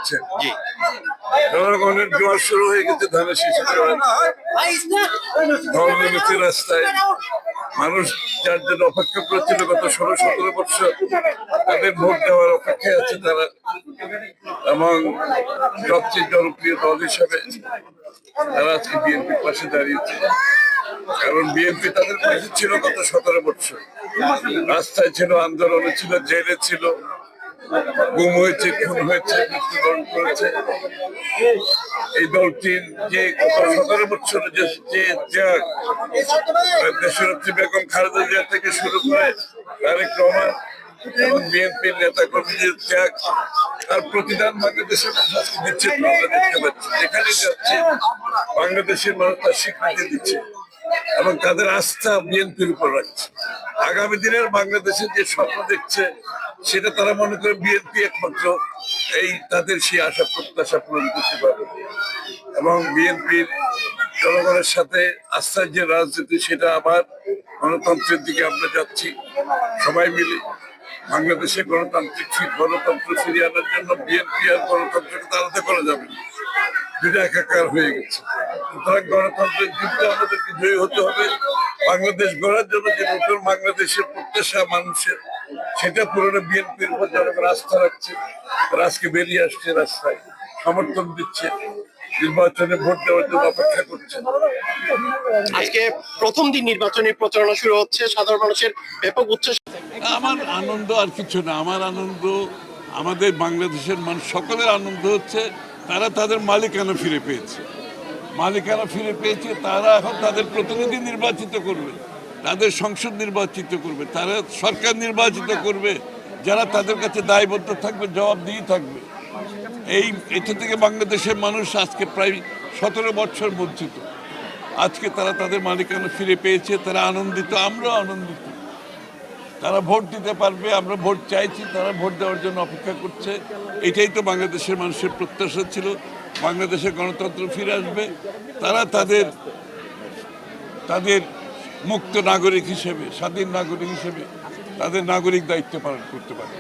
দেখছেন জনগণের জোয়ার শুরু হয়ে গেছে ধানের শীষে ধর্মনীতি রাস্তায় মানুষ যার জন্য অপেক্ষা করেছিল গত 16-17 বছর তাদের ভোট দেওয়ার অপেক্ষায় আছে তারা এবং সবচেয়ে জনপ্রিয় দল হিসাবে তারা আজকে বিএনপির পাশে দাঁড়িয়েছে। কারণ বিএনপি তাদের পাশে ছিল গত 17 বছর, রাস্তায় ছিল, আন্দোলনে ছিল, জেলে ছিল, গুম হয়েছে, খুন হয়েছে, মৃত্যুবরণ করেছে। এই দলটির যে গত 17 বছরে যে ত্যাগ দেশনেত্রী বেগম খালেদা জিয়া থেকে শুরু করে তারেক রহমান এবং বিএনপির নেতা কর্মীদের ত্যাগ তার প্রতিদান বাংলাদেশের মানুষ দিচ্ছে। আমরা দেখতে পাচ্ছি যেখানে যাচ্ছে বাংলাদেশের মানুষ তার স্বীকৃতি দিচ্ছে এবং তাদের আস্থা বিএনপির উপর রাখছে। আগামী দিনের বাংলাদেশের যে স্বপ্ন দেখছে সেটা তারা মনে করে বিএনপি একমাত্র এই তাদের সেই আশা প্রত্যাশা পূরণ করতে পারবে এবং বিএনপির জনগণের সাথে আস্থার যে রাজনীতি সেটা আবার গণতন্ত্রের দিকে আমরা যাচ্ছি সবাই মিলে। বাংলাদেশে গণতন্ত্র ফিরিয়ে আনার জন্য বিএনপি আর গণতন্ত্রকে আলাদা করা যাবে না, দুটো একাকার হয়ে গেছে। সুতরাং গণতন্ত্রের যুদ্ধে আমাদেরকে জয়ী হতে হবে। বাংলাদেশ গড়ার জন্য যে নতুন বাংলাদেশের প্রত্যাশা মানুষের সেটা পূরণে বিএনপির উপর জনগণ আস্থা রাখছে, তারা আজকে বেরিয়ে আসছে রাস্তায়, সমর্থন দিচ্ছে, নির্বাচনে ভোট দেওয়ার জন্য অপেক্ষা করছে। আজকে প্রথম দিন নির্বাচনী প্রচারণা শুরু হচ্ছে, সাধারণ মানুষের ব্যাপক উচ্ছ্বাস। আমার আনন্দ আর কিছু না, আমার আনন্দ আমাদের বাংলাদেশের মানুষ সকলের আনন্দ হচ্ছে তারা তাদের মালিকানা ফিরে পেয়েছে। মালিকানা ফিরে পেয়েছে, তারা এখন তাদের প্রতিনিধি নির্বাচিত করবে, তাদের সংসদ নির্বাচিত করবে, তারা সরকার নির্বাচিত করবে যারা তাদের কাছে দায়বদ্ধ থাকবে, জবাবদিহি থাকবে। এটা থেকে বাংলাদেশের মানুষ আজকে প্রায় 17 বছর বঞ্চিত। আজকে তারা তাদের মালিকানা ফিরে পেয়েছে, তারা আনন্দিত, আমরাও আনন্দিত। তারা ভোট দিতে পারবে, আমরা ভোট চাইছি, তারা ভোট দেওয়ার জন্য অপেক্ষা করছে। এটাই তো বাংলাদেশের মানুষের প্রত্যাশা ছিল, বাংলাদেশের গণতন্ত্র ফিরে আসবে, তারা তাদের মুক্ত নাগরিক হিসেবে, স্বাধীন নাগরিক হিসেবে তাদের নাগরিক দায়িত্ব পালন করতে পারবে।